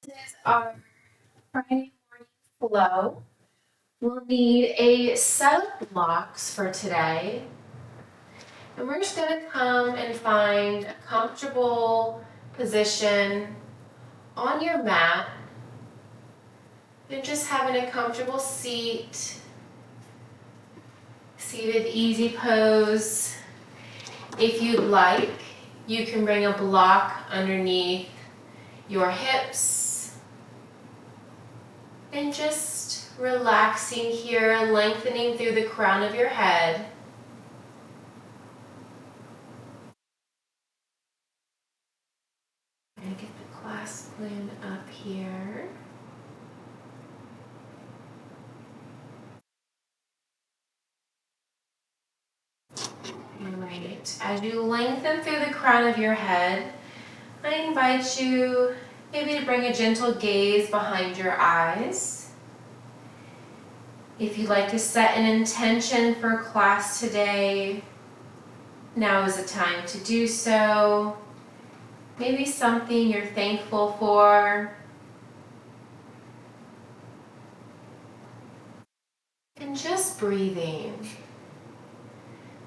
This is our Friday morning flow. We'll need a set of blocks for today. And we're just going to come and find a comfortable position on your mat. And just having a comfortable seat, seated easy pose. If you'd like, you can bring a block underneath your hips and just relaxing here, lengthening through the crown of your head. And get the clasp gland up here. Alright, as you lengthen through the crown of your head, I invite you maybe to bring a gentle gaze behind your eyes. If you'd like to set an intention for class today, now is the time to do so. Maybe something you're thankful for. And just breathing.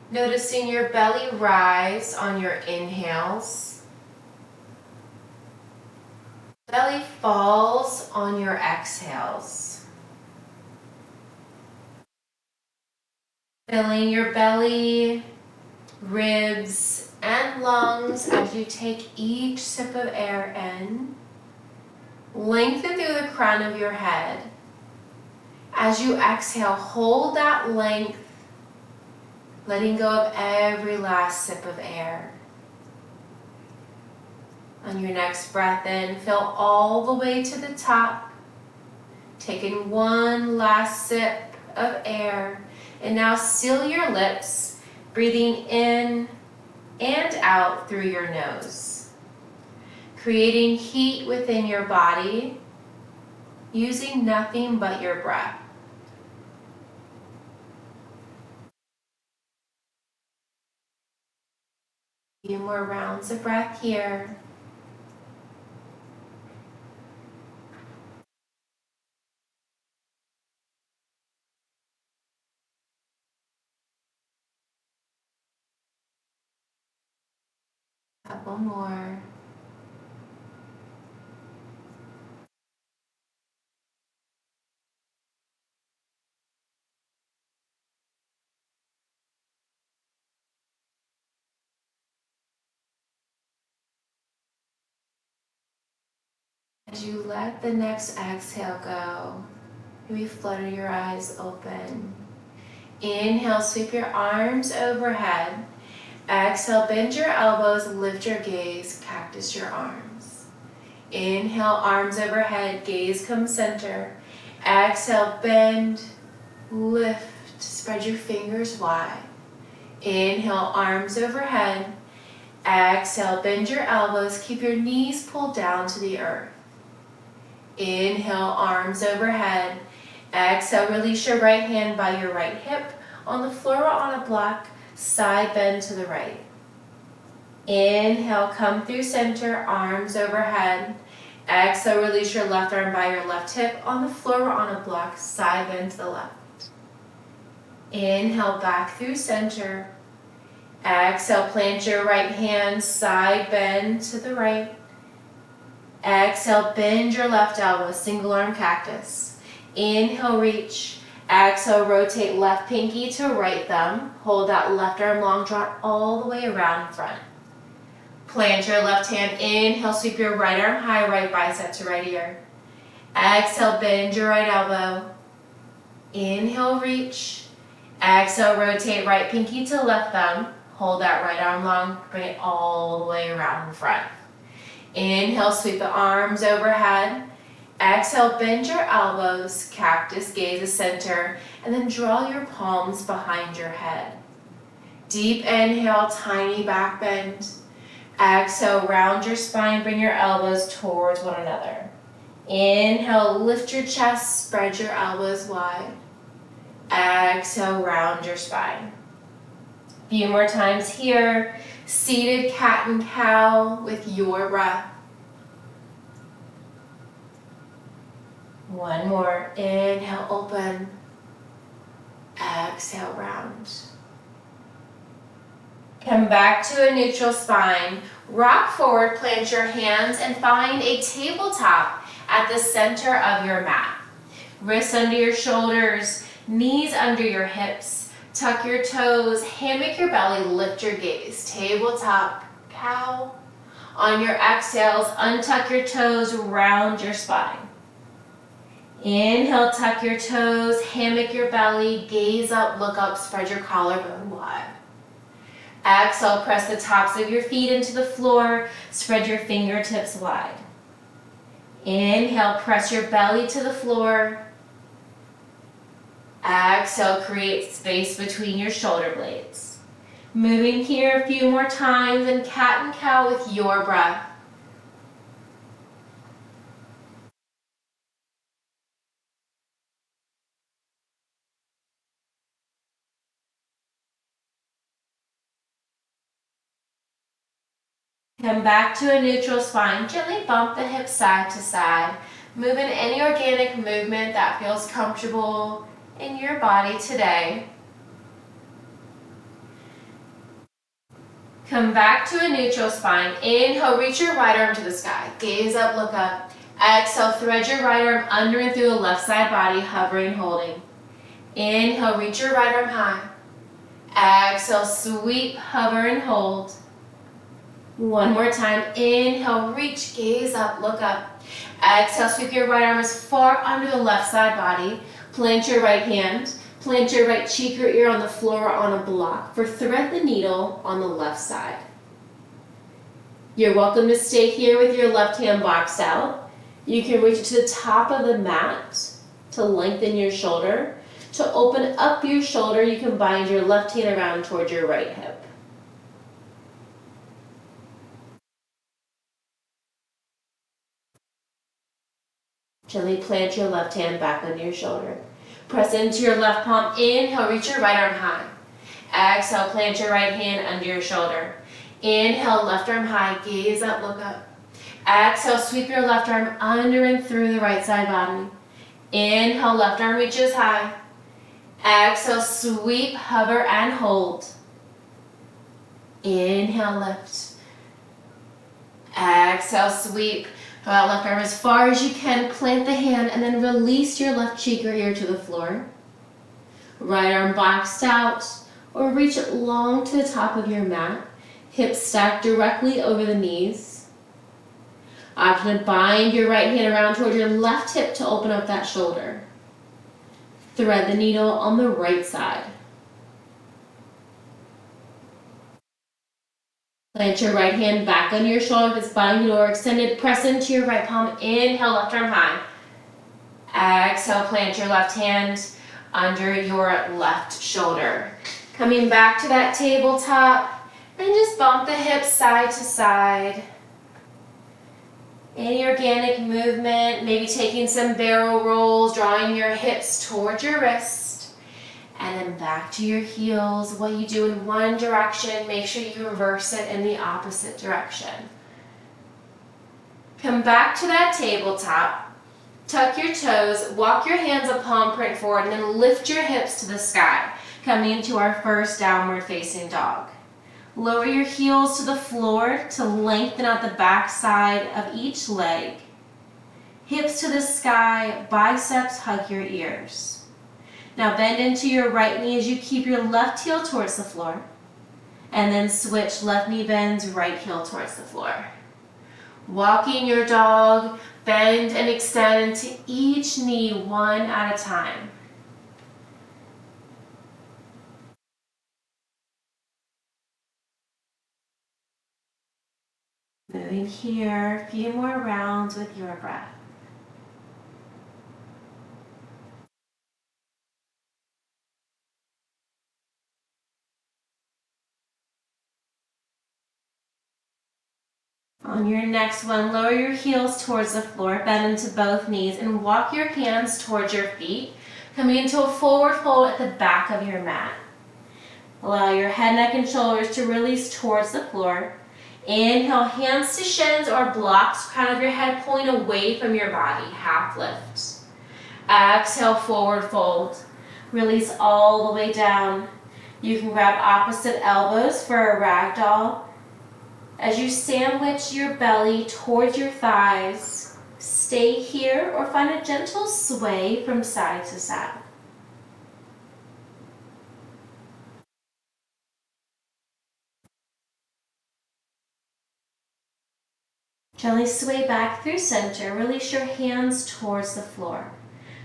Noticing your belly rise on your inhales. Belly falls on your exhales. Filling your belly, ribs, and lungs as you take each sip of air in. Lengthen through the crown of your head. As you exhale, hold that length, letting go of every last sip of air. On your next breath in, fill all the way to the top. Taking one last sip of air. And now seal your lips, breathing in and out through your nose. Creating heat within your body, using nothing but your breath. A few more rounds of breath here. Couple more. As you let the next exhale go, maybe flutter your eyes open. Inhale, sweep your arms overhead. Exhale, bend your elbows, lift your gaze, cactus your arms. Inhale, arms overhead, gaze come center. Exhale, bend, lift, spread your fingers wide. Inhale, arms overhead. Exhale, bend your elbows, keep your knees pulled down to the earth. Inhale, arms overhead. Exhale, release your right hand by your right hip on the floor or on a block, side bend to the right. Inhale, come through center, arms overhead. Exhale, release your left arm by your left hip on the floor or on a block, side bend to the left. Inhale, back through center. Exhale, plant your right hand, side bend to the right. Exhale, bend your left elbow, single arm cactus. Inhale, reach. Exhale, rotate left pinky to right thumb. Hold that left arm long, draw it all the way around in front. Plant your left hand, inhale, sweep your right arm high, right bicep to right ear. Exhale, bend your right elbow. Inhale, reach. Exhale, rotate right pinky to left thumb. Hold that right arm long, bring it all the way around in front. Inhale, sweep the arms overhead. Exhale, bend your elbows, cactus, gaze the center, and then draw your palms behind your head. Deep inhale, tiny back bend. Exhale, round your spine, bring your elbows towards one another. Inhale, lift your chest, spread your elbows wide. Exhale, round your spine. A few more times here. Seated cat and cow with your breath. One more. Inhale, open. Exhale, round. Come back to a neutral spine. Rock forward, plant your hands, and find a tabletop at the center of your mat. Wrists under your shoulders, knees under your hips. Tuck your toes, hammock your belly, lift your gaze. Tabletop, cow. On your exhales, untuck your toes, round your spine. Inhale, tuck your toes, hammock your belly, gaze up, look up, spread your collarbone wide. Exhale, press the tops of your feet into the floor, spread your fingertips wide. Inhale, press your belly to the floor. Exhale, create space between your shoulder blades. Moving here a few more times and cat and cow with your breath. Come back to a neutral spine. Gently bump the hips side to side. Move in any organic movement that feels comfortable in your body today. Come back to a neutral spine. Inhale, reach your right arm to the sky. Gaze up, look up. Exhale, thread your right arm under and through the left side body, hovering, holding. Inhale, reach your right arm high. Exhale, sweep, hover, and hold. One more time. Inhale, reach, gaze up, look up. Exhale, sweep your right arm as far under the left side body. Plant your right hand. Plant your right cheek or ear on the floor or on a block for thread the needle on the left side. You're welcome to stay here with your left hand boxed out. You can reach it to the top of the mat to lengthen your shoulder. To open up your shoulder, you can bind your left hand around towards your right hip. Gently plant your left hand back under your shoulder. Press into your left palm. Inhale, reach your right arm high. Exhale, plant your right hand under your shoulder. Inhale, left arm high. Gaze up, look up. Exhale, sweep your left arm under and through the right side body. Inhale, left arm reaches high. Exhale, sweep, hover, and hold. Inhale, lift. Exhale, sweep. Left arm as far as you can, plant the hand, and then release your left cheek or ear to the floor. Right arm boxed out, or reach it long to the top of your mat. Hips stacked directly over the knees. Option to bind your right hand around toward your left hip to open up that shoulder. Thread the needle on the right side. Plant your right hand back on your shoulder if it's binded or extended. Press into your right palm. Inhale, left arm high. Exhale, plant your left hand under your left shoulder. Coming back to that tabletop and just bump the hips side to side. Any organic movement, maybe taking some barrel rolls, drawing your hips towards your wrists. And then back to your heels. What you do in one direction, make sure you reverse it in the opposite direction. Come back to that tabletop. Tuck your toes, walk your hands a palm print forward, and then lift your hips to the sky, coming into our first downward facing dog. Lower your heels to the floor to lengthen out the back side of each leg. Hips to the sky, biceps hug your ears. Now bend into your right knee as you keep your left heel towards the floor. And then switch, left knee bends, right heel towards the floor. Walking your dog, bend and extend into each knee one at a time. Moving here, a few more rounds with your breath. On your next one, lower your heels towards the floor, bend into both knees, and walk your hands towards your feet, coming into a forward fold at the back of your mat. Allow your head, neck, and shoulders to release towards the floor. Inhale, hands to shins or blocks, crown of your head pulling away from your body, half lift. Exhale, forward fold. Release all the way down. You can grab opposite elbows for a ragdoll. As you sandwich your belly towards your thighs, stay here or find a gentle sway from side to side. Gently sway back through center. Release your hands towards the floor.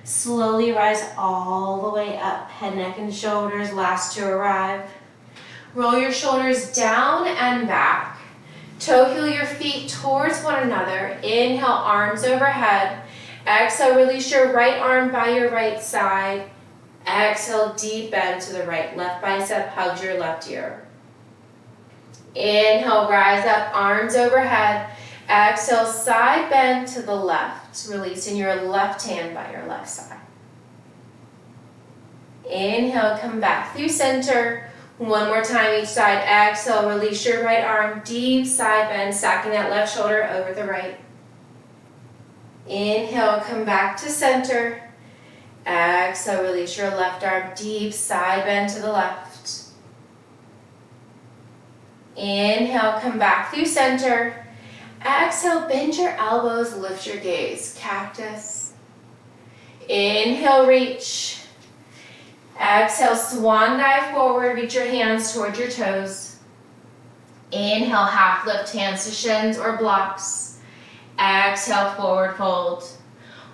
Slowly rise all the way up. Head, neck, and shoulders last to arrive. Roll your shoulders down and back. Toe heel your feet towards one another. Inhale, arms overhead. Exhale, release your right arm by your right side. Exhale, deep bend to the right. Left bicep hugs your left ear. Inhale, rise up, arms overhead. Exhale, side bend to the left, releasing your left hand by your left side. Inhale, come back through center. One more time each side. Exhale, release your right arm, deep side bend, stacking that left shoulder over the right. Inhale, come back to center. Exhale, release your left arm, deep side bend to the left. Inhale, come back through center. Exhale, bend your elbows, lift your gaze, cactus. Inhale, reach. Exhale, swan dive forward, reach your hands towards your toes. Inhale, half lift hands to shins or blocks. Exhale, forward fold.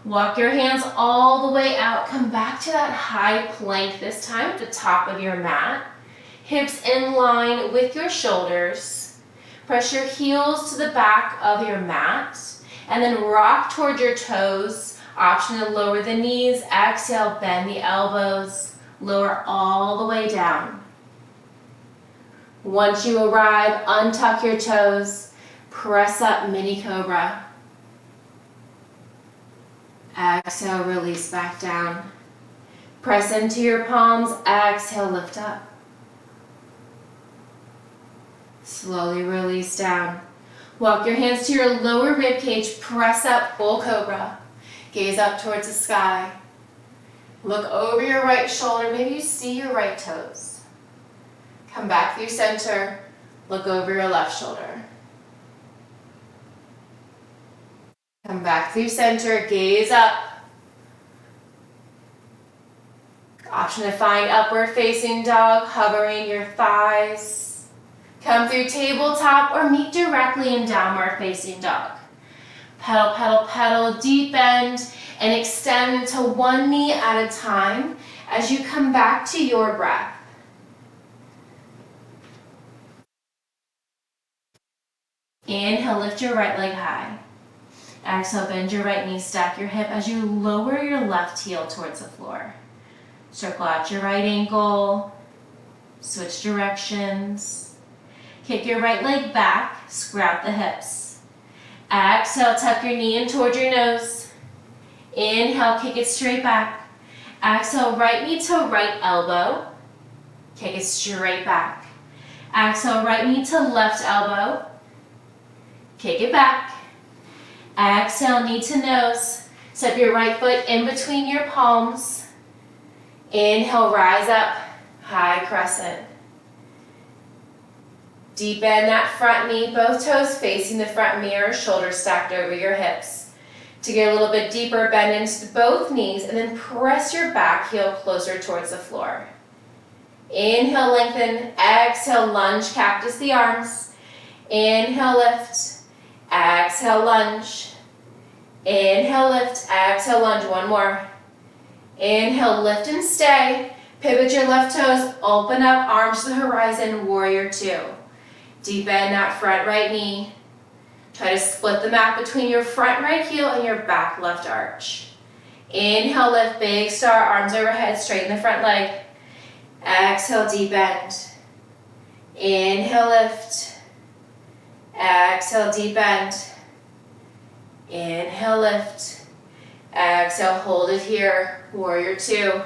Walk your hands all the way out, come back to that high plank this time at the top of your mat. Hips in line with your shoulders. Press your heels to the back of your mat and then rock toward your toes. Option to lower the knees. Exhale, bend the elbows. Lower all the way down. Once you arrive, untuck your toes. Press up, mini cobra. Exhale, release back down. Press into your palms. Exhale, lift up. Slowly release down. Walk your hands to your lower rib cage. Press up, full cobra. Gaze up towards the sky. Look over your right shoulder. Maybe you see your right toes. Come back through center. Look over your left shoulder. Come back through center. Gaze up. Option to find upward facing dog, hovering your thighs. Come through tabletop or meet directly in downward facing dog. Pedal, pedal, pedal, deep bend and extend to one knee at a time as you come back to your breath. Inhale, lift your right leg high. Exhale, bend your right knee, stack your hip as you lower your left heel towards the floor. Circle out your right ankle, switch directions. Kick your right leg back, sprout the hips. Exhale, tuck your knee in toward your nose. Inhale, kick it straight back. Exhale, right knee to right elbow. Kick it straight back. Exhale, right knee to left elbow. Kick it back. Exhale, knee to nose. Step your right foot in between your palms. Inhale, rise up, high crescent. Deep bend that front knee, both toes facing the front mirror, shoulders stacked over your hips. To get a little bit deeper, bend into both knees and then press your back heel closer towards the floor. Inhale, lengthen. Exhale, lunge, cactus the arms. Inhale, lift. Exhale, lunge. Inhale, lift. Exhale, lunge. One more. Inhale, lift and stay. Pivot your left toes, open up, arms to the horizon, warrior two. Deep bend that front right knee. Try to split the mat between your front right heel and your back left arch. Inhale, lift, big star, arms overhead, straighten the front leg. Exhale, deep bend. Inhale, lift. Exhale, deep bend. Inhale, lift. Exhale, hold it here, warrior two.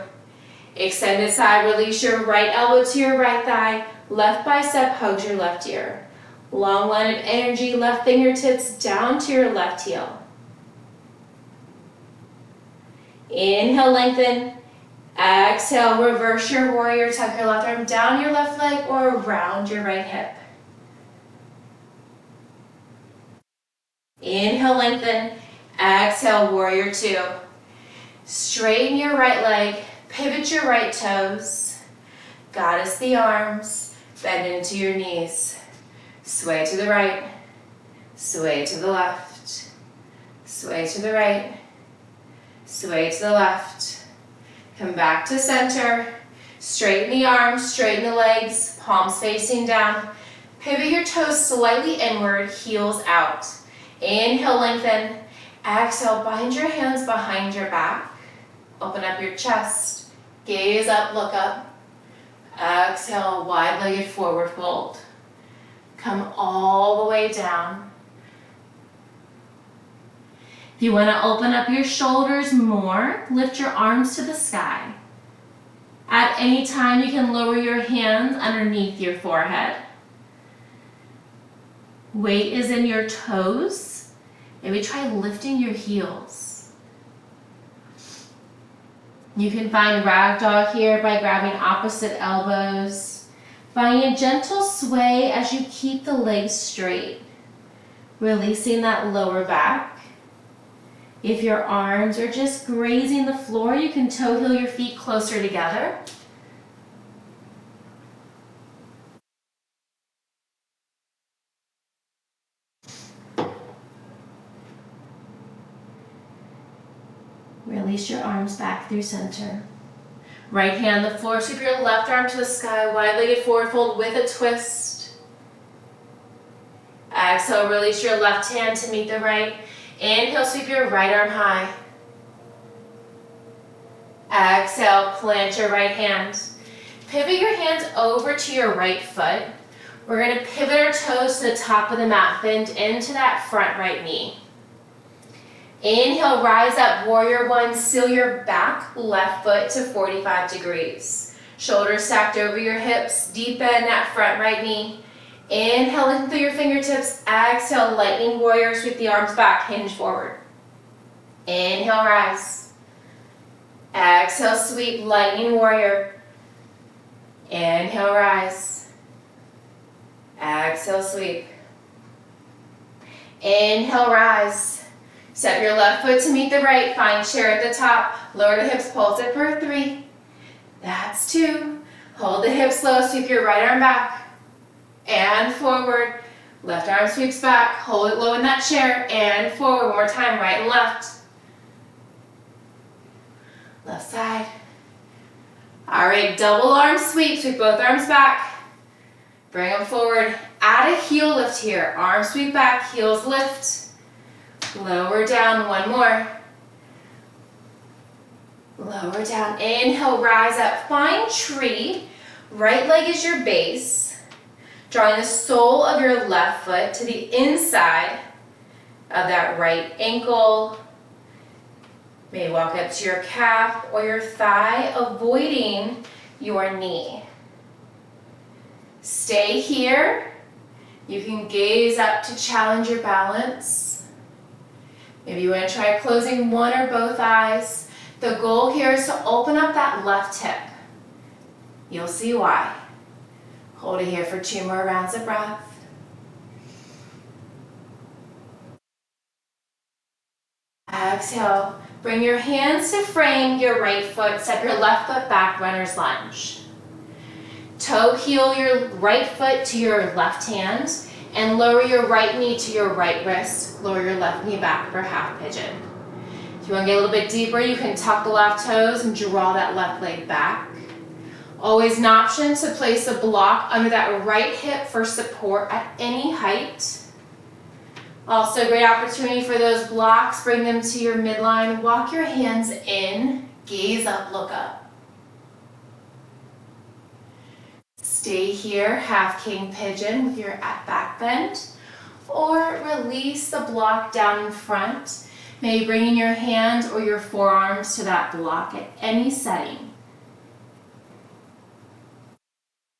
Extended side, release your right elbow to your right thigh. Left bicep hugs your left ear. Long line of energy, left fingertips down to your left heel. Inhale, lengthen. Exhale, reverse your warrior. Tuck your left arm down your left leg or around your right hip. Inhale, lengthen. Exhale, warrior two. Straighten your right leg. Pivot your right toes. Goddess the arms. Bend into your knees. Sway to the right. Sway to the left. Sway to the right. Sway to the left. Come back to center. Straighten the arms, straighten the legs, palms facing down. Pivot your toes slightly inward, heels out. Inhale, lengthen. Exhale, bind your hands behind your back. Open up your chest. Gaze up, look up. Exhale, wide-legged forward fold. Come all the way down. If you want to open up your shoulders more, lift your arms to the sky. At any time, you can lower your hands underneath your forehead. Weight is in your toes. Maybe try lifting your heels. You can find ragdoll here by grabbing opposite elbows. Finding a gentle sway as you keep the legs straight. Releasing that lower back. If your arms are just grazing the floor, you can toe heel your feet closer together. Release your arms back through center. Right hand on the floor, sweep your left arm to the sky, wide-legged forward fold with a twist. Exhale, release your left hand to meet the right. Inhale, sweep your right arm high. Exhale, plant your right hand. Pivot your hands over to your right foot. We're going to pivot our toes to the top of the mat, bend into that front right knee. Inhale, rise up, warrior one, seal your back left foot to 45 degrees. Shoulders stacked over your hips, deep bend that front right knee. Inhale, lengthen through your fingertips. Exhale, lightning warrior, sweep the arms back, hinge forward. Inhale, rise. Exhale, sweep, lightning warrior. Inhale, rise. Exhale, sweep. Inhale, rise. Step your left foot to meet the right. Find chair at the top. Lower the hips, pulse it for 3. That's 2. Hold the hips low, sweep your right arm back. And forward. Left arm sweeps back. Hold it low in that chair. And forward. One more time, right and left. Left side. All right, double arm sweep. Sweep both arms back. Bring them forward. Add a heel lift here. Arm sweep back, heels lift. Lower down, one more. Lower down. Inhale, rise up. Find tree. Right leg is your base. Drawing the sole of your left foot to the inside of that right ankle. Maybe walk up to your calf or your thigh, avoiding your knee. Stay here. You can gaze up to challenge your balance. Maybe you want to try closing one or both eyes. The goal here is to open up that left hip. You'll see why. Hold it here for 2 more rounds of breath. Exhale. Bring your hands to frame your right foot. Step your left foot back, runner's lunge. Toe heel your right foot to your left hand and lower your right knee to your right wrist. Lower your left knee back for half pigeon. If you want to get a little bit deeper, you can tuck the left toes and draw that left leg back. Always an option to place a block under that right hip for support at any height. Also a great opportunity for those blocks, bring them to your midline, walk your hands in, gaze up, look up. Stay here, half king pigeon with your back bend, or release the block down in front. Maybe bringing your hands or your forearms to that block at any setting.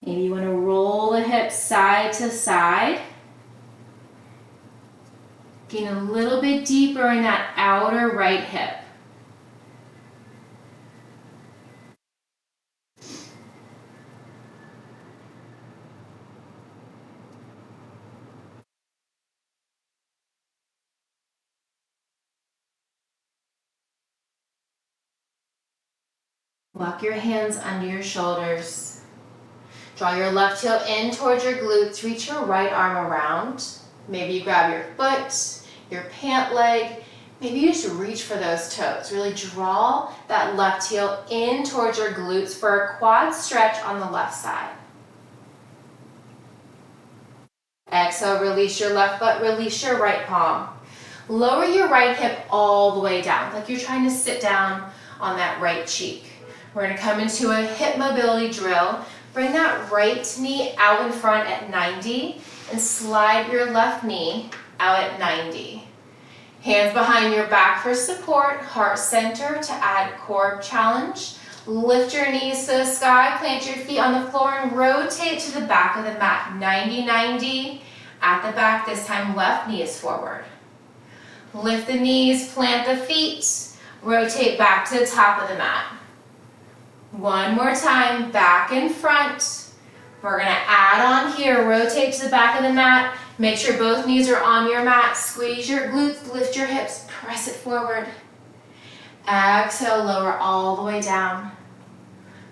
Maybe you want to roll the hips side to side. Gain a little bit deeper in that outer right hip. Walk your hands under your shoulders. Draw your left heel in towards your glutes. Reach your right arm around. Maybe you grab your foot, your pant leg. Maybe you just reach for those toes. Really draw that left heel in towards your glutes for a quad stretch on the left side. Exhale, release your left foot, release your right palm. Lower your right hip all the way down, like you're trying to sit down on that right cheek. We're going to come into a hip mobility drill. Bring that right knee out in front at 90 and slide your left knee out at 90. Hands behind your back for support, heart center to add core challenge. Lift your knees to the sky, plant your feet on the floor and rotate to the back of the mat. 90-90 at the back, this time left knee is forward. Lift the knees, plant the feet, rotate back to the top of the mat. One more time, back and front. We're gonna add on here, rotate to the back of the mat. Make sure both knees are on your mat. Squeeze your glutes, lift your hips, press it forward. Exhale, lower all the way down.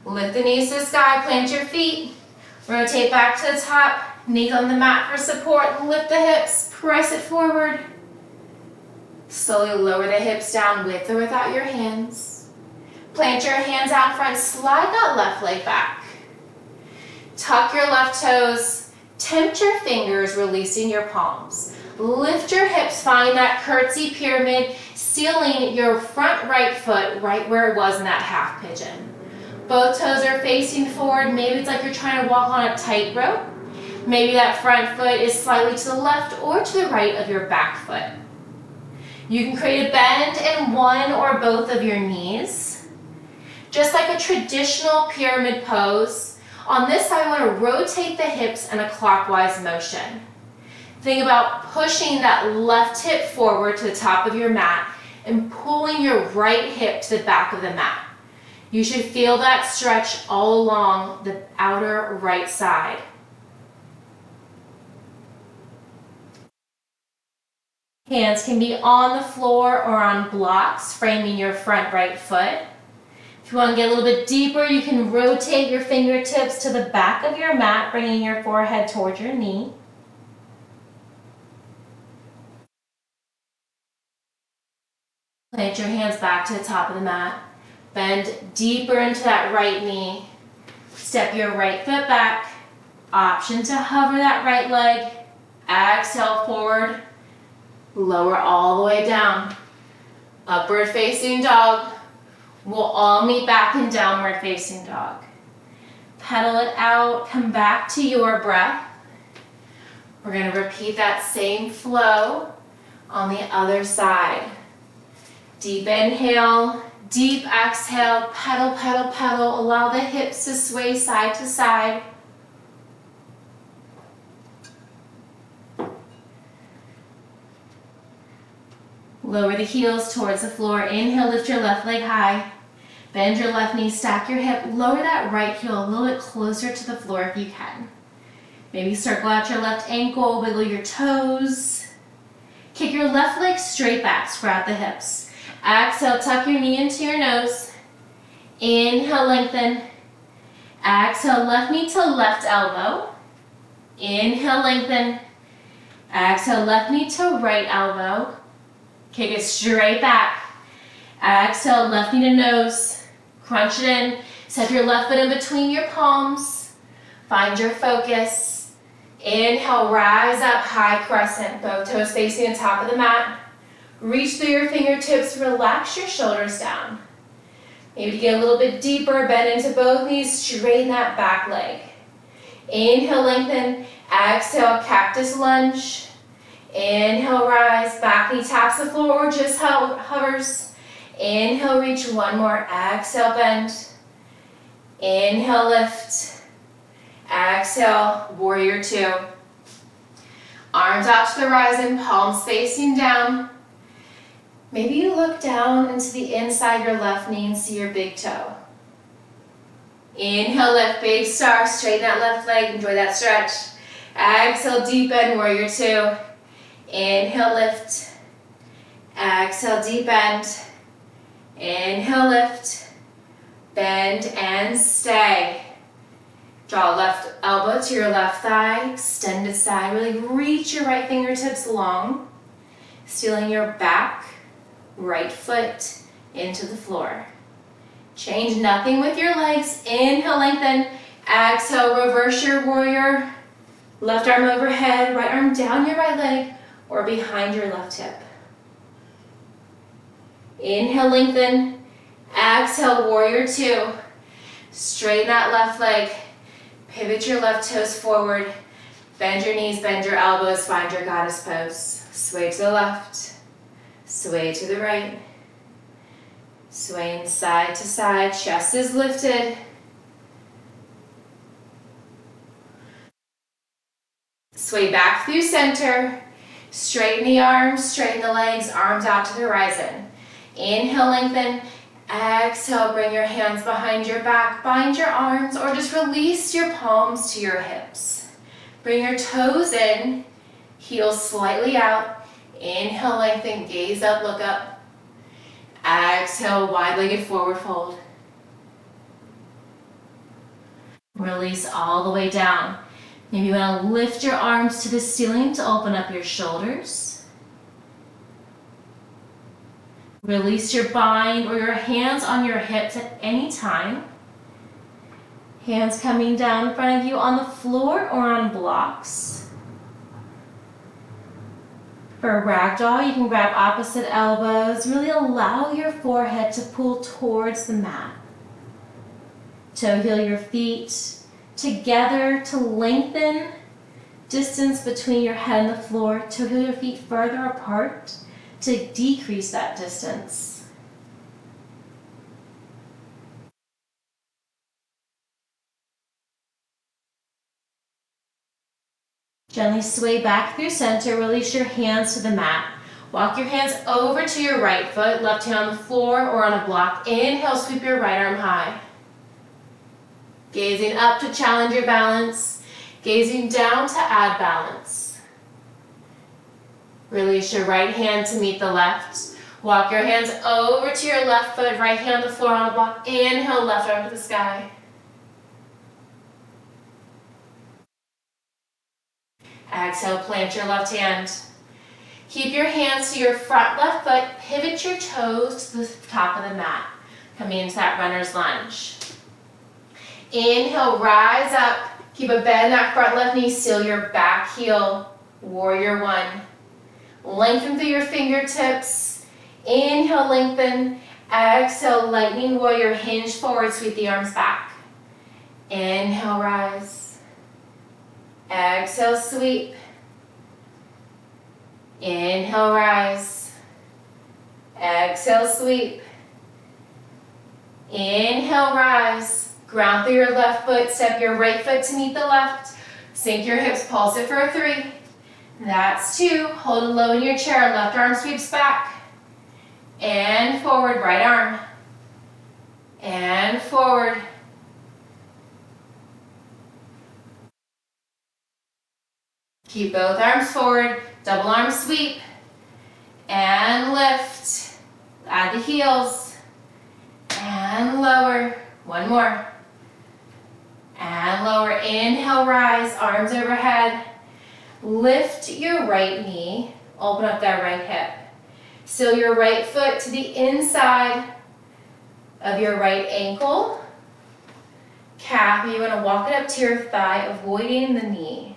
Lift the knees to the sky, plant your feet. Rotate back to the top, knees on the mat for support. Lift the hips, press it forward. Slowly lower the hips down with or without your hands. Plant your hands out front, slide that left leg back. Tuck your left toes, tempt your fingers, releasing your palms. Lift your hips, find that curtsy pyramid, sealing your front right foot right where it was in that half pigeon. Both toes are facing forward. Maybe it's like you're trying to walk on a tightrope. Maybe that front foot is slightly to the left or to the right of your back foot. You can create a bend in one or both of your knees. Just like a traditional pyramid pose, on this side, I want to rotate the hips in a clockwise motion. Think about pushing that left hip forward to the top of your mat and pulling your right hip to the back of the mat. You should feel that stretch all along the outer right side. Hands can be on the floor or on blocks, framing your front right foot. If you want to get a little bit deeper, you can rotate your fingertips to the back of your mat, bringing your forehead towards your knee. Plant your hands back to the top of the mat. Bend deeper into that right knee. Step your right foot back. Option to hover that right leg. Exhale forward. Lower all the way down. Upward facing dog. We'll all meet back in downward facing dog. Pedal it out, come back to your breath. We're going to repeat that same flow on the other side. Deep inhale, deep exhale, pedal, pedal, pedal. Allow the hips to sway side to side. Lower the heels towards the floor. Inhale, lift your left leg high. Bend your left knee, stack your hip. Lower that right heel a little bit closer to the floor if you can. Maybe circle out your left ankle, wiggle your toes. Kick your left leg straight back, sprout the hips. Exhale, tuck your knee into your nose. Inhale, lengthen. Exhale, left knee to left elbow. Inhale, lengthen. Exhale, left knee to right elbow. Kick it straight back. Exhale, left knee to nose. Crunch it in. Step your left foot in between your palms. Find your focus. Inhale, rise up, high crescent. Both toes facing the top of the mat. Reach through your fingertips. Relax your shoulders down. Maybe to get a little bit deeper, bend into both knees. Straighten that back leg. Inhale, lengthen. Exhale, cactus lunge. Inhale, rise. Back knee taps the floor or just hovers. Inhale, reach. One more. Exhale, bend. Inhale, lift. Exhale, warrior two. Arms out to the horizon, palms facing down. Maybe you look down into the inside your left knee and see your big toe. Inhale, lift, big star, straighten that left leg, enjoy that stretch. Exhale, deep bend, warrior two. Inhale, lift. Exhale, deep bend. Inhale, lift. Bend and stay. Draw left elbow to your left thigh, extended side. Really reach your right fingertips long. Stealing your back, right foot into the floor. Change nothing with your legs. Inhale, lengthen. Exhale, reverse your warrior. Left arm overhead, right arm down your right leg or behind your left hip. Inhale, lengthen. Exhale, warrior two. Straighten that left leg. Pivot your left toes forward. Bend your knees, bend your elbows, find your goddess pose. Sway to the left, sway to the right. Swaying side to side, chest is lifted. Sway back through center. Straighten the arms, straighten the legs, arms out to the horizon. Inhale, lengthen. Exhale, bring your hands behind your back, bind your arms, or just release your palms to your hips. Bring your toes in, heels slightly out. Inhale, lengthen, gaze up, look up. Exhale, wide-legged forward fold. Release all the way down. Maybe you want to lift your arms to the ceiling to open up your shoulders. Release your bind or your hands on your hips at any time. Hands coming down in front of you on the floor or on blocks. For a ragdoll, you can grab opposite elbows. Really allow your forehead to pull towards the mat. Toe heel your feet together to lengthen distance between your head and the floor. Toe heel your feet further apart to decrease that distance. Gently sway back through center, release your hands to the mat. Walk your hands over to your right foot, left hand on the floor or on a block. Inhale, sweep your right arm high. Gazing up to challenge your balance, gazing down to add balance. Release your right hand to meet the left. Walk your hands over to your left foot, right hand on the floor on a block. Inhale, left arm to the sky. Exhale, plant your left hand. Keep your hands to your front left foot. Pivot your toes to the top of the mat. Coming into that runner's lunge. Inhale, rise up. Keep a bend in that front left knee. Seal your back heel. Warrior one. Lengthen through your fingertips. Inhale, lengthen. Exhale, lightning warrior. Hinge forward, sweep the arms back. Inhale, rise. Exhale, sweep. Inhale, rise. Exhale, sweep. Inhale, rise. Ground through your left foot. Step your right foot to meet the left. Sink your hips, pulse it for a 3. That's 2. Hold it low in your chair. Left arm sweeps back. And forward, right arm. And forward. Keep both arms forward, double arm sweep, and lift. Add the heels, and lower. One more. And lower. Inhale, rise, arms overhead. Lift your right knee, open up that right hip. Seal your right foot to the inside of your right ankle. Calf, you want to walk it up to your thigh, avoiding the knee.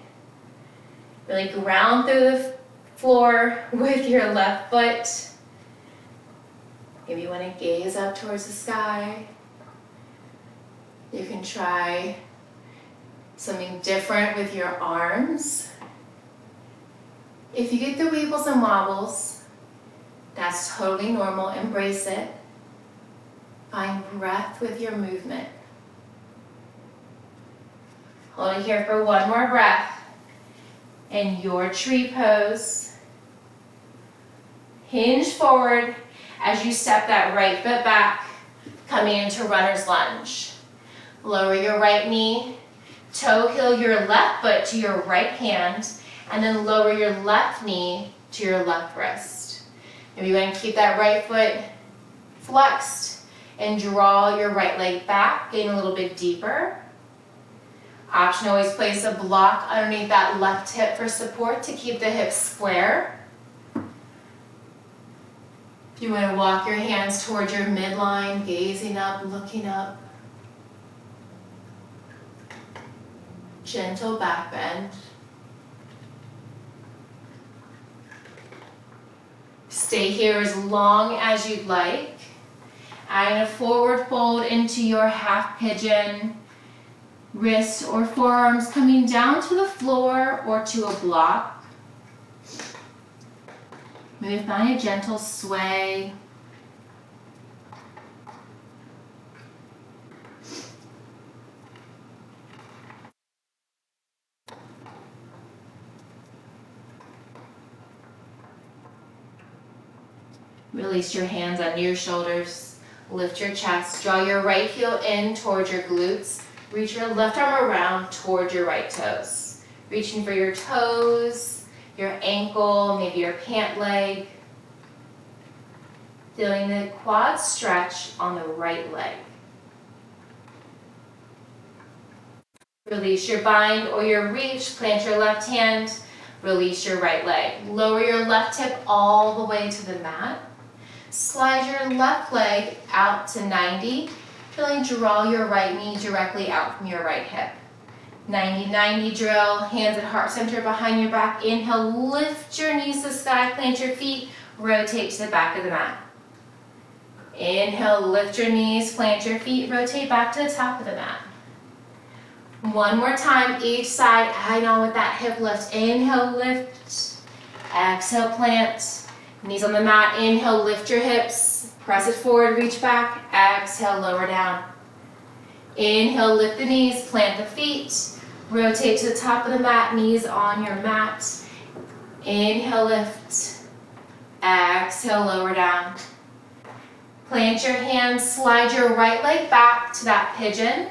Really ground through the floor with your left foot. Maybe you want to gaze up towards the sky. You can try something different with your arms. If you get the weebles and wobbles, that's totally normal. Embrace it. Find breath with your movement. Hold it here for one more breath. In your tree pose, hinge forward as you step that right foot back, coming into runner's lunge. Lower your right knee, toe heel your left foot to your right hand, and then lower your left knee to your left wrist. Maybe you want to keep that right foot flexed and draw your right leg back, getting a little bit deeper. Option to always place a block underneath that left hip for support to keep the hips square. If you want to walk your hands towards your midline, gazing up, looking up. Gentle back bend. Stay here as long as you'd like. Adding a forward fold into your half pigeon. Wrists or forearms coming down to the floor or to a block. Maybe find a gentle sway. Release your hands under your shoulders. Lift your chest. Draw your right heel in towards your glutes. Reach your left arm around towards your right toes. Reaching for your toes, your ankle, maybe your pant leg. Feeling the quad stretch on the right leg. Release your bind or your reach. Plant your left hand. Release your right leg. Lower your left hip all the way to the mat. Slide your left leg out to 90. Feeling draw your right knee directly out from your right hip. 90-90 drill, hands at heart center behind your back. Inhale, lift your knees to the sky, plant your feet, rotate to the back of the mat. Inhale, lift your knees, plant your feet, rotate back to the top of the mat. One more time, each side, adding on with that hip lift. Inhale, lift. Exhale, plant. Knees on the mat. Inhale, lift your hips. Press it forward, reach back. Exhale, lower down. Inhale, lift the knees, plant the feet. Rotate to the top of the mat, knees on your mat. Inhale, lift. Exhale, lower down. Plant your hands, slide your right leg back to that pigeon.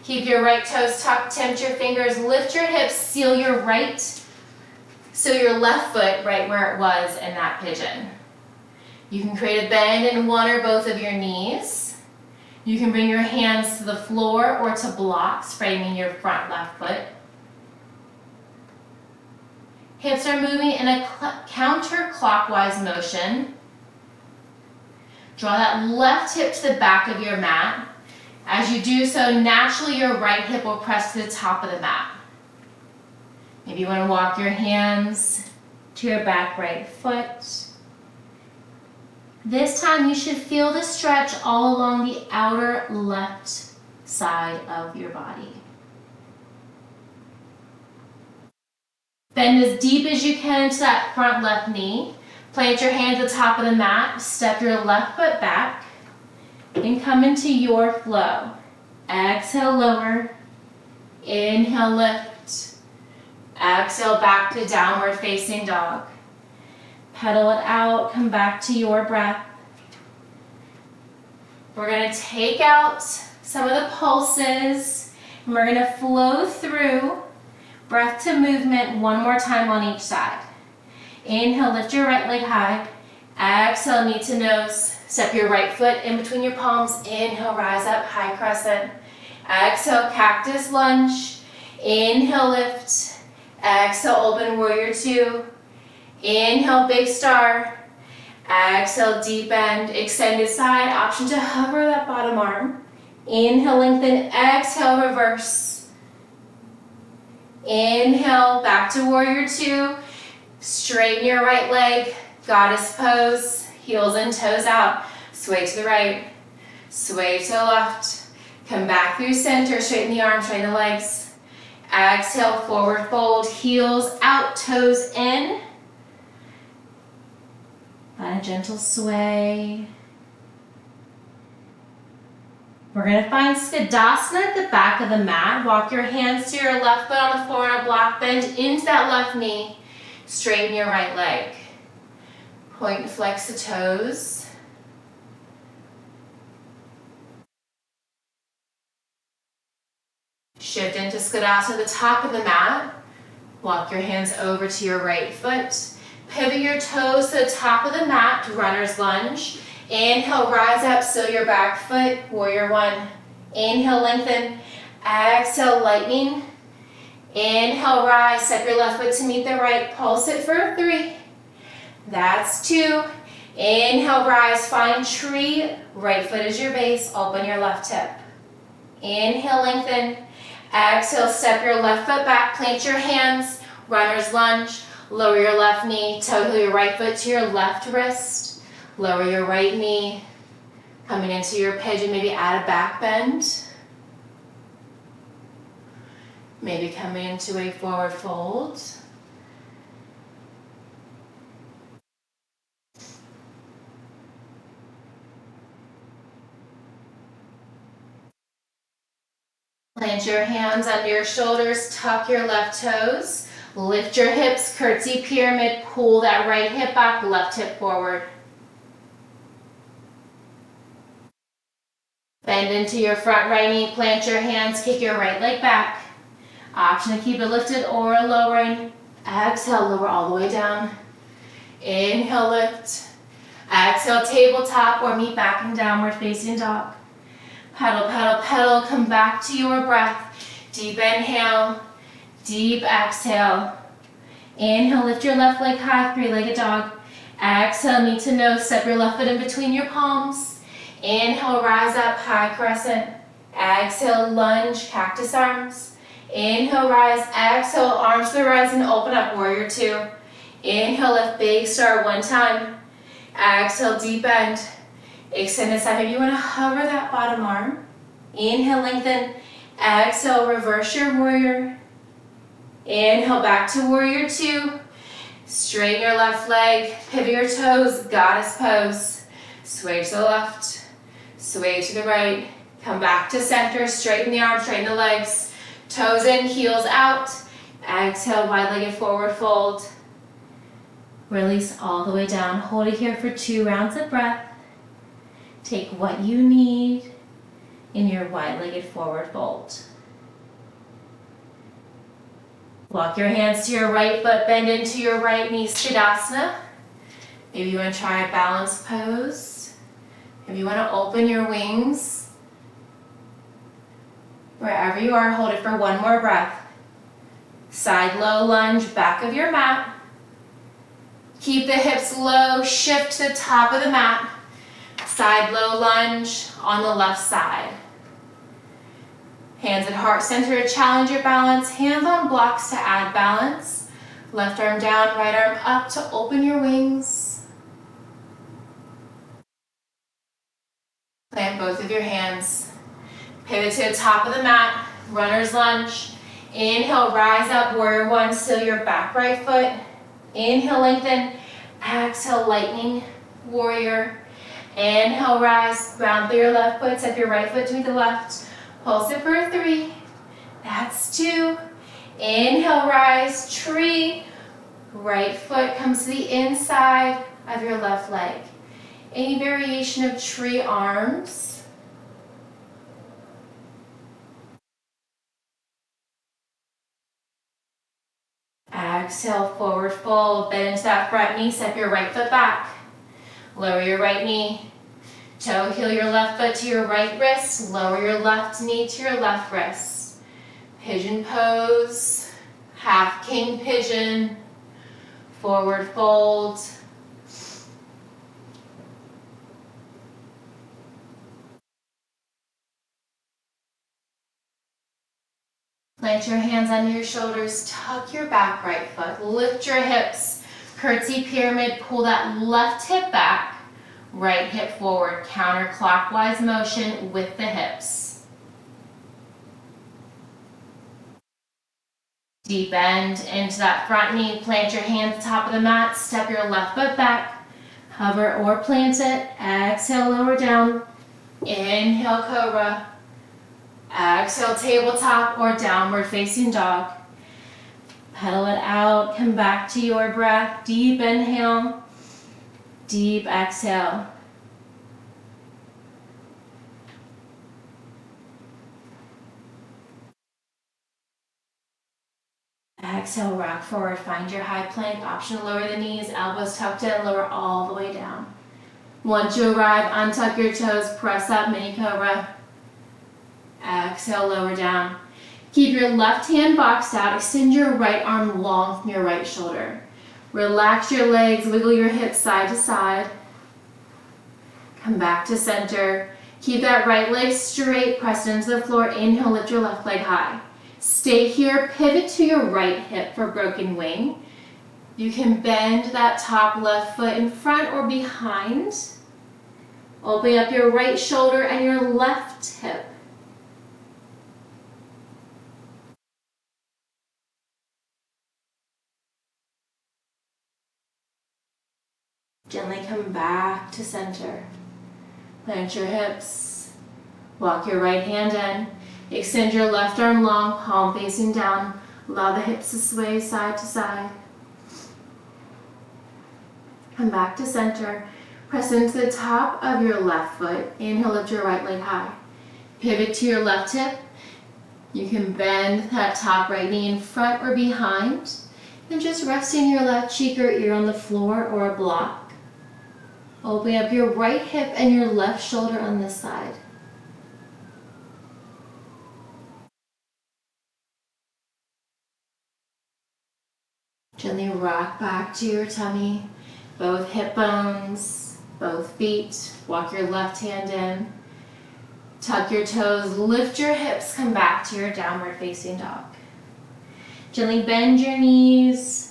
Keep your right toes tucked, tempt your fingers, lift your hips, seal your left foot right where it was in that pigeon. You can create a bend in one or both of your knees. You can bring your hands to the floor or to blocks, framing your front left foot. Hips are moving in a counterclockwise motion. Draw that left hip to the back of your mat. As you do so, naturally your right hip will press to the top of the mat. Maybe you want to walk your hands to your back right foot. This time you should feel the stretch all along the outer left side of your body. Bend as deep as you can into that front left knee. Plant your hands at the top of the mat. Step your left foot back and come into your flow. Exhale, lower. Inhale, lift. Exhale, back to downward facing dog. Pedal it out, come back to your breath. We're going to take out some of the pulses, and we're going to flow through breath to movement one more time on each side. Inhale, lift your right leg high. Exhale, knee to nose. Step your right foot in between your palms. Inhale, rise up, high crescent. Exhale, cactus lunge. Inhale, lift. Exhale, open warrior two. Inhale, big star. Exhale, deep bend, extended side. Option to hover that bottom arm. Inhale, lengthen. Exhale, reverse. Inhale, back to warrior two. Straighten your right leg. Goddess pose. Heels and toes out. Sway to the right. Sway to the left. Come back through center. Straighten the arms, straighten the legs. Exhale, forward fold. Heels out, toes in. Find a gentle sway. We're going to find Skadasana at the back of the mat. Walk your hands to your left foot on the floor on a block. Bend into that left knee. Straighten your right leg. Point and flex the toes. Shift into Skadasana at the top of the mat. Walk your hands over to your right foot. Pivot your toes to the top of the mat, runner's lunge. Inhale, rise up, seal your back foot, warrior one. Inhale, lengthen. Exhale, lightning. Inhale, rise, step your left foot to meet the right, pulse it for 3. That's 2. Inhale, rise, find tree, right foot is your base, open your left hip. Inhale, lengthen. Exhale, step your left foot back, plant your hands, runner's lunge, lower your left knee, toe heel your right foot to your left wrist, lower your right knee, coming into your pigeon, maybe add a back bend. Maybe coming into a forward fold. Plant your hands under your shoulders, tuck your left toes, lift your hips, curtsy pyramid, pull that right hip back, left hip forward. Bend into your front right knee, plant your hands, kick your right leg back. Option to keep it lifted or lowering. Exhale, lower all the way down. Inhale, lift. Exhale, tabletop or meet back in downward facing dog. Pedal, pedal, pedal, come back to your breath. Deep inhale, deep exhale. Inhale, lift your left leg high, 3-legged dog. Exhale, knee to nose, step your left foot in between your palms. Inhale, rise up, high crescent. Exhale, lunge, cactus arms. Inhale, rise, exhale, arms to the rise and open up, warrior 2. Inhale, lift, big star 1 time. Exhale, deep bend. Extend the side. Maybe you want to hover that bottom arm. Inhale, lengthen. Exhale, reverse your warrior. Inhale, back to warrior 2. Straighten your left leg, pivot your toes, goddess pose. Sway to the left, sway to the right. Come back to center, straighten the arms, straighten the legs. Toes in, heels out. Exhale, wide-legged forward fold. Release all the way down. Hold it here for 2 rounds of breath. Take what you need in your wide-legged forward fold. Walk your hands to your right foot, bend into your right knee, Siddhasana. Maybe you want to try a balanced pose. Maybe you want to open your wings. Wherever you are, hold it for 1 more breath. Side low lunge, back of your mat. Keep the hips low, shift to the top of the mat. Side low lunge on the left side. Hands at heart center to challenge your balance. Hands on blocks to add balance. Left arm down, right arm up to open your wings. Plant both of your hands. Pivot to the top of the mat, runner's lunge. Inhale, rise up, warrior 1, seal your back right foot. Inhale, lengthen. Exhale, lightning, warrior. Inhale, rise, ground through your left foot, step your right foot to the left. Pulse it for 3. That's 2. Inhale, rise, tree. Right foot comes to the inside of your left leg. Any variation of tree arms. Exhale, forward fold, bend into that front knee, step your right foot back. Lower your right knee. Toe heel your left foot to your right wrist, lower your left knee to your left wrist. Pigeon pose, half king pigeon, forward fold. Plant your hands under your shoulders, tuck your back right foot, lift your hips, curtsy pyramid, pull that left hip back, right hip forward, counterclockwise motion with the hips. Deep bend into that front knee, plant your hands at the top of the mat, step your left foot back, hover or plant it, exhale, lower down, inhale, cobra. Exhale, tabletop or downward facing dog. Pedal it out, come back to your breath. Deep inhale, deep exhale. Exhale, rock forward, find your high plank. Option to lower the knees, elbows tucked in, lower all the way down. Once you arrive, untuck your toes, press up, mini cobra. Exhale, lower down. Keep your left hand boxed out, extend your right arm long from your right shoulder. Relax your legs, wiggle your hips side to side. Come back to center. Keep that right leg straight, press into the floor. Inhale, lift your left leg high. Stay here, pivot to your right hip for broken wing. You can bend that top left foot in front or behind. Open up your right shoulder and your left hip. Gently come back to center. Plant your hips. Walk your right hand in. Extend your left arm long, palm facing down. Allow the hips to sway side to side. Come back to center. Press into the top of your left foot. Inhale, lift your right leg high. Pivot to your left hip. You can bend that top right knee in front or behind. And just resting your left cheek or ear on the floor or a block. Open up your right hip and your left shoulder on this side. Gently rock back to your tummy, both hip bones, both feet. Walk your left hand in. Tuck your toes, lift your hips, come back to your downward facing dog. Gently bend your knees.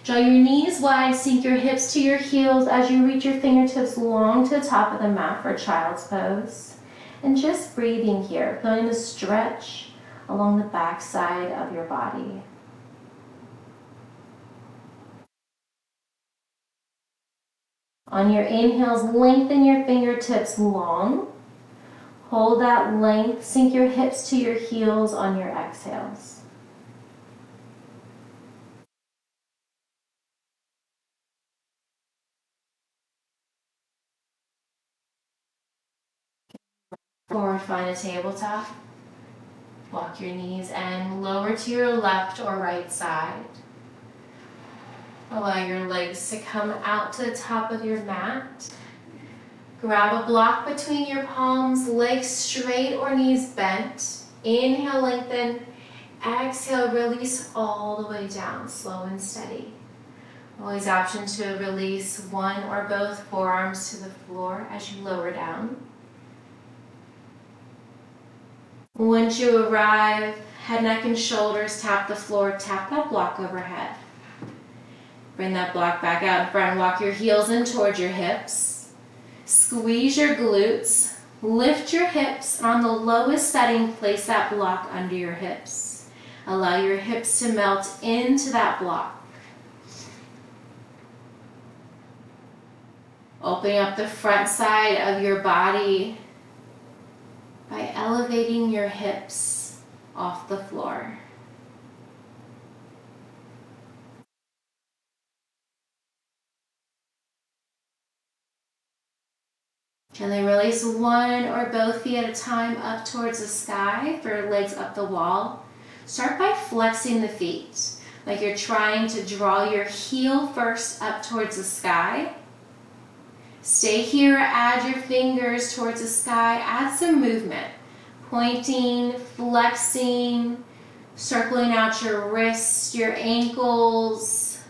Draw your knees wide, sink your hips to your heels as you reach your fingertips long to the top of the mat for child's pose. And just breathing here, feeling the stretch along the back side of your body. On your inhales, lengthen your fingertips long. Hold that length, sink your hips to your heels on your exhales. Forward, find a tabletop. Walk your knees and lower to your left or right side. Allow your legs to come out to the top of your mat. Grab a block between your palms, legs straight or knees bent. Inhale, lengthen. Exhale, release all the way down, slow and steady. Always option to release one or both forearms to the floor as you lower down. Once you arrive, head, neck, and shoulders tap the floor, tap that block overhead. Bring that block back out in front, walk your heels in towards your hips. Squeeze your glutes, lift your hips, and on the lowest setting, place that block under your hips. Allow your hips to melt into that block. Opening up the front side of your body by elevating your hips off the floor. Gently release one or both feet at a time up towards the sky for legs up the wall. Start by flexing the feet, like you're trying to draw your heel first up towards the sky. Stay here, add your fingers towards the sky, add some movement. Pointing, flexing, circling out your wrists, your ankles,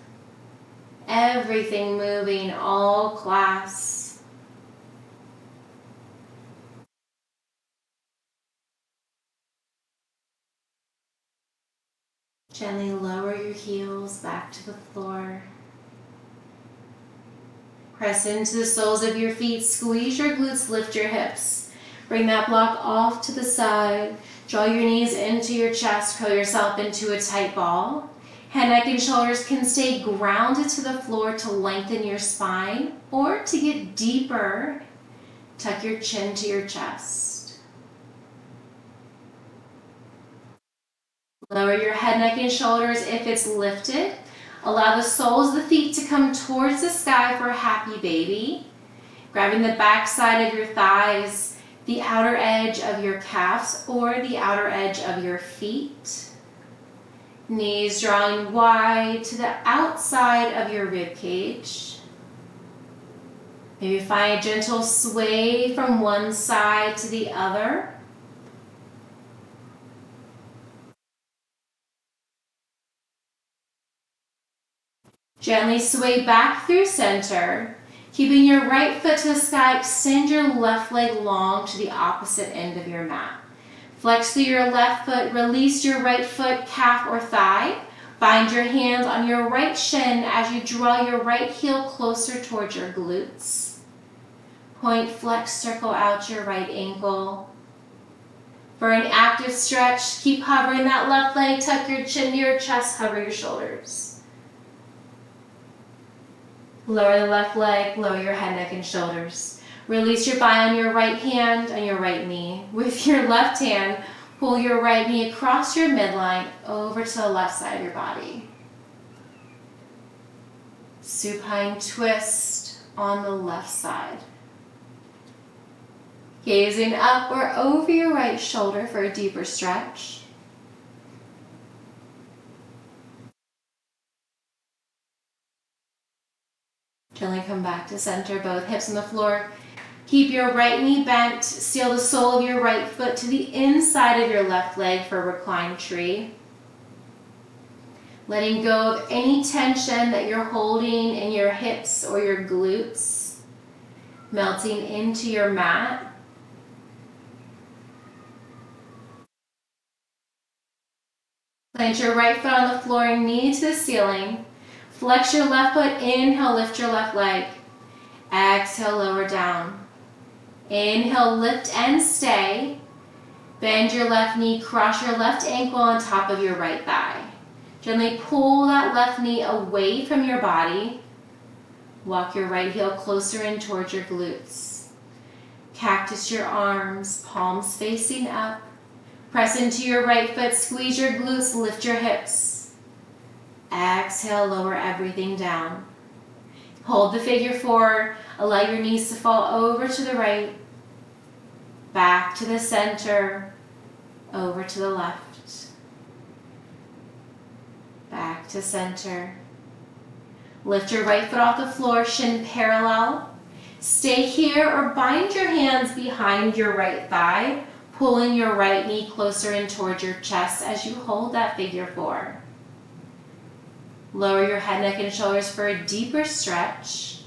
everything moving, all class. Gently lower your heels back to the floor. Press into the soles of your feet, squeeze your glutes, lift your hips. Bring that block off to the side. Draw your knees into your chest, curl yourself into a tight ball. Head, neck, and shoulders can stay grounded to the floor to lengthen your spine, or to get deeper, tuck your chin to your chest. Lower your head, neck, and shoulders if it's lifted. Allow the soles of the feet to come towards the sky for a happy baby. Grabbing the back side of your thighs, the outer edge of your calves, or the outer edge of your feet. Knees drawing wide to the outside of your rib cage. Maybe find a gentle sway from one side to the other. Gently sway back through center. Keeping your right foot to the sky, extend your left leg long to the opposite end of your mat. Flex through your left foot, release your right foot, calf or thigh. Bind your hands on your right shin as you draw your right heel closer towards your glutes. Point, flex, circle out your right ankle. For an active stretch, keep hovering that left leg, tuck your chin to your chest, hover your shoulders. Lower the left leg, lower your head, neck, and shoulders. Release your bind on your right hand and your right knee. With your left hand, pull your right knee across your midline over to the left side of your body. Supine twist on the left side. Gazing up or over your right shoulder for a deeper stretch. Gently come back to center, both hips on the floor. Keep your right knee bent. Seal the sole of your right foot to the inside of your left leg for a reclined tree. Letting go of any tension that you're holding in your hips or your glutes. Melting into your mat. Plant your right foot on the floor, knee to the ceiling. Flex your left foot, inhale, lift your left leg. Exhale, lower down. Inhale, lift and stay. Bend your left knee, cross your left ankle on top of your right thigh. Gently pull that left knee away from your body. Walk your right heel closer in towards your glutes. Cactus your arms, palms facing up. Press into your right foot, squeeze your glutes, lift your hips. Exhale, lower everything down. Hold the figure four, allow your knees to fall over to the right, back to the center, over to the left, back to center. Lift your right foot off the floor, shin parallel. Stay here or bind your hands behind your right thigh, pulling your right knee closer in towards your chest as you hold that figure four. Lower your head, neck, and shoulders for a deeper stretch.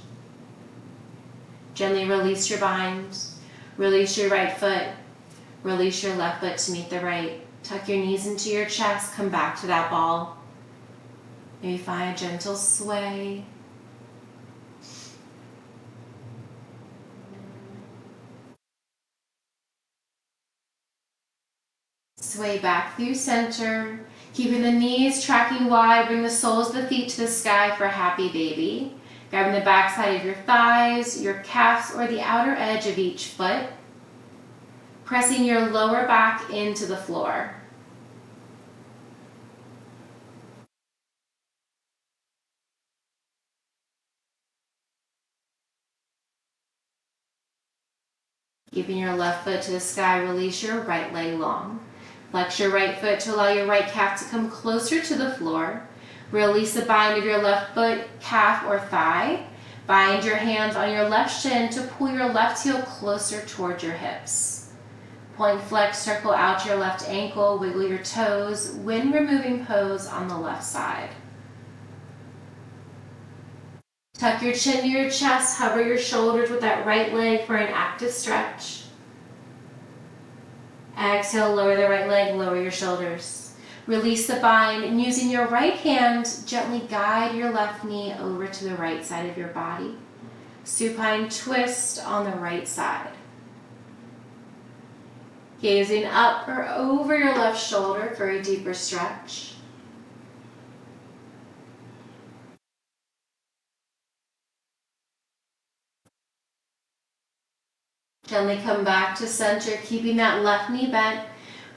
Gently release your bind. Release your right foot. Release your left foot to meet the right. Tuck your knees into your chest. Come back to that ball. Maybe find a gentle sway. Sway back through center. Keeping the knees tracking wide, bring the soles of the feet to the sky for a happy baby. Grabbing the back side of your thighs, your calves, or the outer edge of each foot. Pressing your lower back into the floor. Keeping your left foot to the sky, release your right leg long. Flex your right foot to allow your right calf to come closer to the floor. Release the bind of your left foot, calf, or thigh. Bind your hands on your left shin to pull your left heel closer towards your hips. Point, flex, circle out your left ankle, wiggle your toes when removing pose on the left side. Tuck your chin to your chest, hover your shoulders with that right leg for an active stretch. Exhale, lower the right leg, lower your shoulders. Release the bind, and using your right hand, gently guide your left knee over to the right side of your body. Supine twist on the right side. Gazing up or over your left shoulder for a deeper stretch. Gently come back to center, keeping that left knee bent,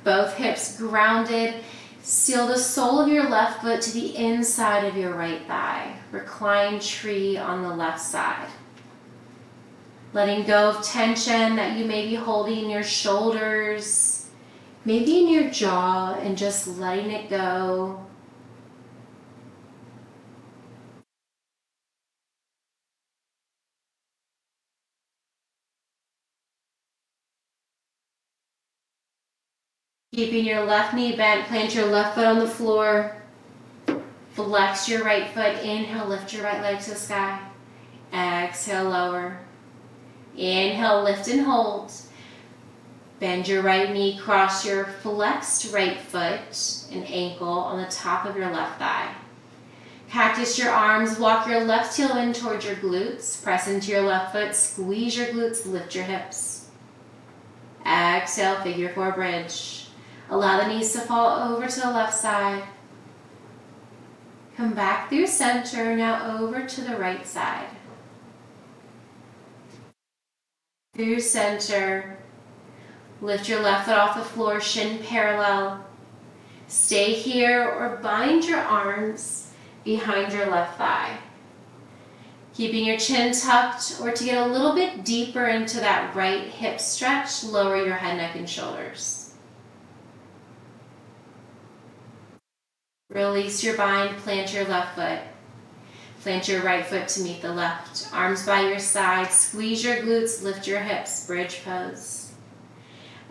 both hips grounded. Seal the sole of your left foot to the inside of your right thigh. Recline tree on the left side. Letting go of tension that you may be holding in your shoulders, maybe in your jaw, and just letting it go. Keeping your left knee bent, plant your left foot on the floor. Flex your right foot. Inhale, lift your right leg to the sky. Exhale, lower. Inhale, lift and hold. Bend your right knee, cross your flexed right foot and ankle on the top of your left thigh. Cactus your arms, walk your left heel in towards your glutes. Press into your left foot, squeeze your glutes, lift your hips. Exhale, figure four bridge. Allow the knees to fall over to the left side. Come back through center, now over to the right side. Through center, lift your left foot off the floor, shin parallel. Stay here or bind your arms behind your left thigh. Keeping your chin tucked, or to get a little bit deeper into that right hip stretch, lower your head, neck, and shoulders. Release your bind, plant your left foot. Plant your right foot to meet the left. Arms by your side, squeeze your glutes, lift your hips, bridge pose.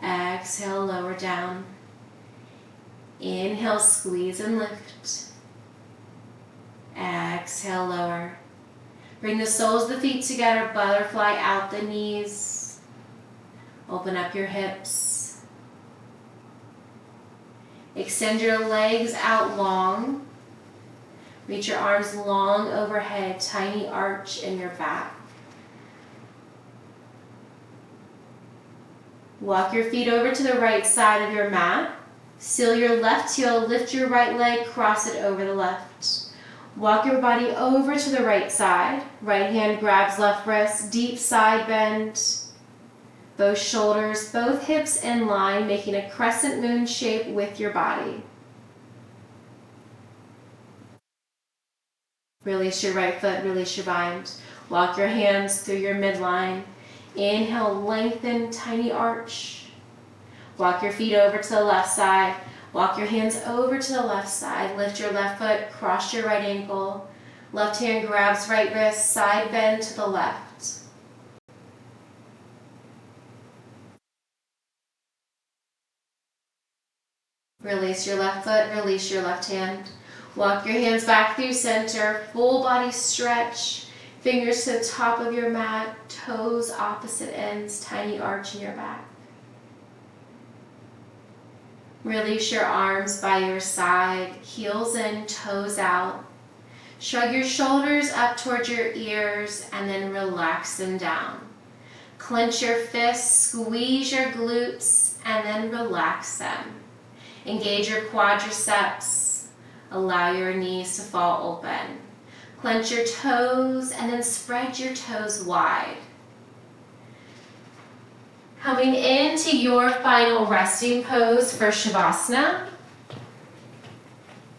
Exhale, lower down. Inhale, squeeze and lift. Exhale, lower. Bring the soles of the feet together, butterfly out the knees. Open up your hips. Extend your legs out long. Reach your arms long overhead, tiny arch in your back. Walk your feet over to the right side of your mat. Seal your left heel, lift your right leg, cross it over the left. Walk your body over to the right side. Right hand grabs left wrist, deep side bend. Both shoulders, both hips in line, making a crescent moon shape with your body. Release your right foot, release your bind. Walk your hands through your midline. Inhale, lengthen, tiny arch. Walk your feet over to the left side. Walk your hands over to the left side. Lift your left foot, cross your right ankle. Left hand grabs right wrist, side bend to the left. Release your left foot, release your left hand. Walk your hands back through center, full body stretch. Fingers to the top of your mat, toes opposite ends, tiny arch in your back. Release your arms by your side, heels in, toes out. Shrug your shoulders up towards your ears and then relax them down. Clench your fists, squeeze your glutes, and then relax them. Engage your quadriceps. Allow your knees to fall open. Clench your toes and then spread your toes wide. Coming into your final resting pose for Shavasana.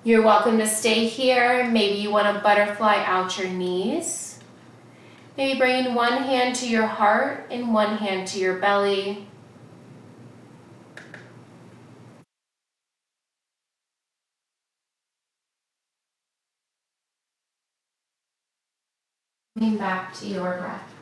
You're welcome to stay here. Maybe you want to butterfly out your knees. Maybe bringing one hand to your heart and one hand to your belly. Coming back to your breath.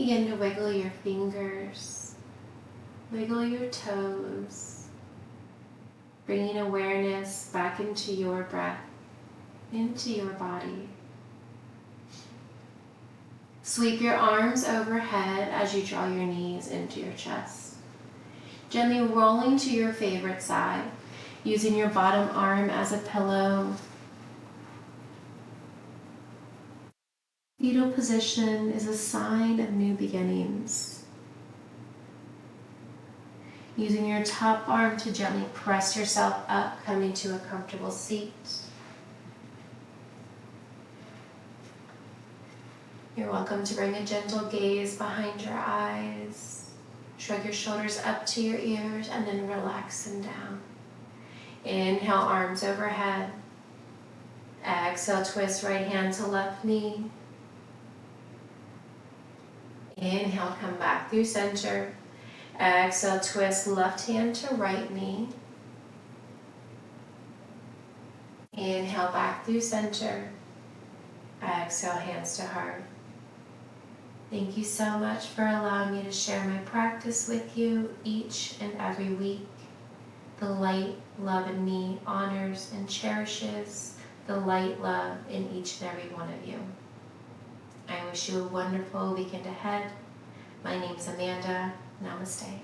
Begin to wiggle your fingers, wiggle your toes, bringing awareness back into your breath, into your body. Sweep your arms overhead as you draw your knees into your chest. Gently rolling to your favorite side, using your bottom arm as a pillow. Fetal position is a sign of new beginnings. Using your top arm to gently press yourself up, coming to a comfortable seat. You're welcome to bring a gentle gaze behind your eyes. Shrug your shoulders up to your ears and then relax them down. Inhale, arms overhead. Exhale, twist right hand to left knee. Inhale, come back through center. Exhale, twist left hand to right knee. Inhale, back through center. Exhale, hands to heart. Thank you so much for allowing me to share my practice with you each and every week. The light love in me honors and cherishes the light love in each and every one of you. I wish you a wonderful weekend ahead. My name's Amanda. Namaste.